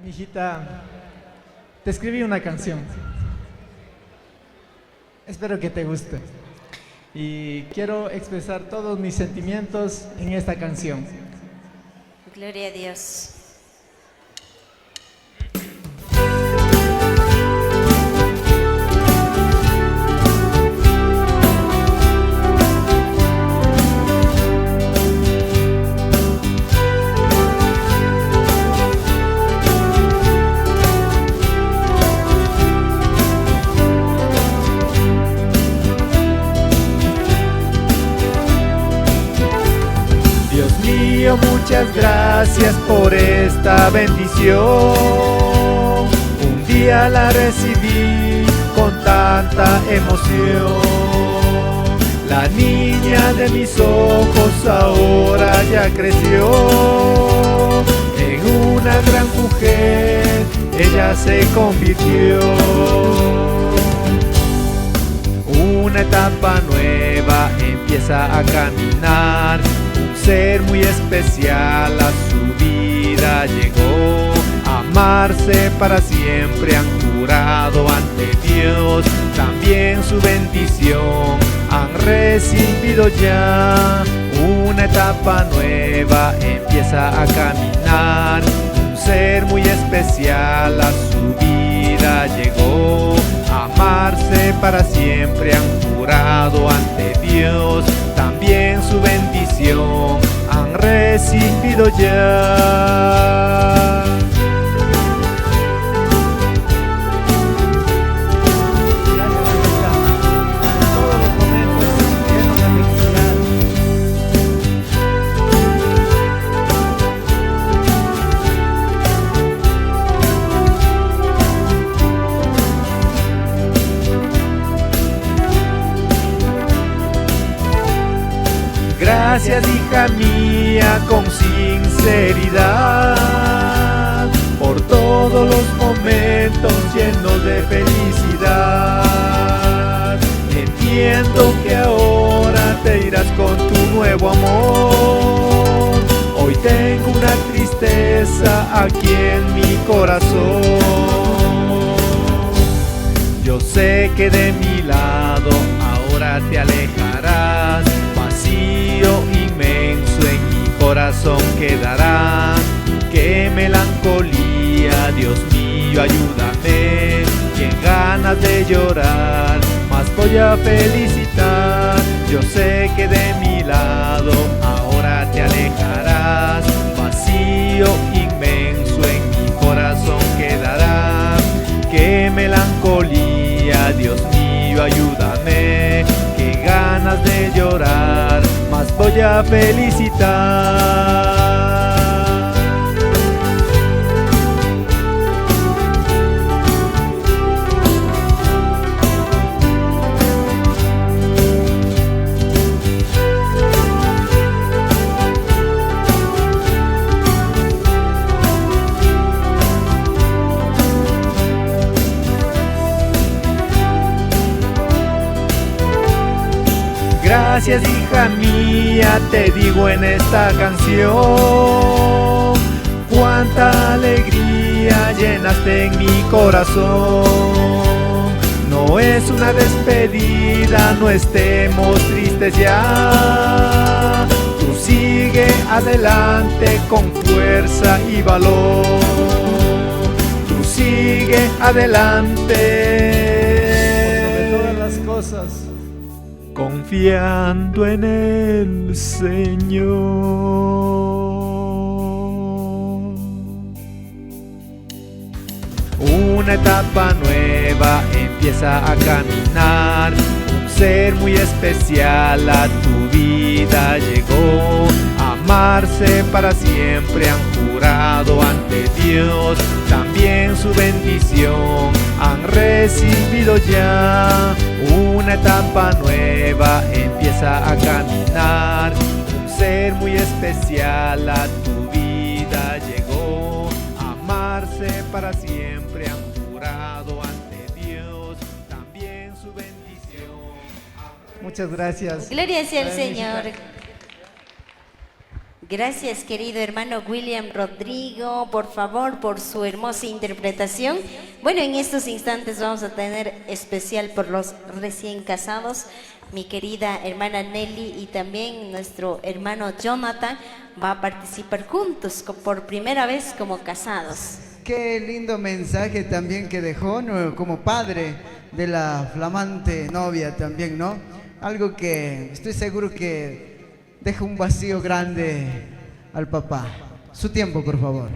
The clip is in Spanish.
Mijita, te escribí una canción. Espero que te guste. Y quiero expresar todos mis sentimientos en esta canción. Gloria a Dios. Dios mío, muchas gracias por esta bendición. Un día la recibí con tanta emoción. La niña de mis ojos ahora ya creció. En una gran mujer ella se convirtió. Una etapa nueva empieza a caminar. Un ser muy especial a su vida llegó. Amarse para siempre han jurado ante Dios. También su bendición han recibido ya. Una etapa nueva empieza a caminar. Un ser muy especial a su vida llegó. Amarse para siempre han jurado ante Dios. También su bendición han recibido ya. Gracias, hija mía, con sinceridad, por todos los momentos llenos de felicidad. Entiendo que ahora te irás con tu nuevo amor. Hoy tengo una tristeza aquí en mi corazón. Yo sé que de mi lado ahora te alejarás. Inmenso en mi corazón quedará. Qué melancolía, Dios mío, ayúdame. Y en ganas de llorar, más voy a felicitar. Yo sé que de mi lado ahora te alejarás. Vacío inmenso en mi corazón quedará. Qué melancolía, Dios mío, ayúdame. Qué ganas de llorar, más voy a felicitar. Gracias, hija mía, te digo en esta canción. Cuánta alegría llenaste en mi corazón. No es una despedida, no estemos tristes ya. Tú sigue adelante con fuerza y valor. Tú sigue adelante. Por sobre todas las cosas, confiando en el Señor. Una etapa nueva empieza a caminar. Un ser muy especial a tu vida llegó. Amarse para siempre han jurado ante Dios. También su bendición han recibido ya. Una etapa nueva empieza a caminar. Un ser muy especial a tu vida llegó. Amarse para siempre han jurado ante Dios. También su bendición. muchas gracias. Gloria sea al Ay, mijita. Señor. Gracias, querido hermano William Rodrigo, por favor, por su hermosa interpretación. Bueno, en estos instantes vamos a tener especial por los recién casados. Mi querida hermana Nelly y también nuestro hermano Jonathan va a participar juntos por primera vez como casados. Qué lindo mensaje también que dejó, ¿no?, como padre de la flamante novia también, ¿no? Algo que estoy seguro que deja un vacío grande al papá. Su tiempo, por favor.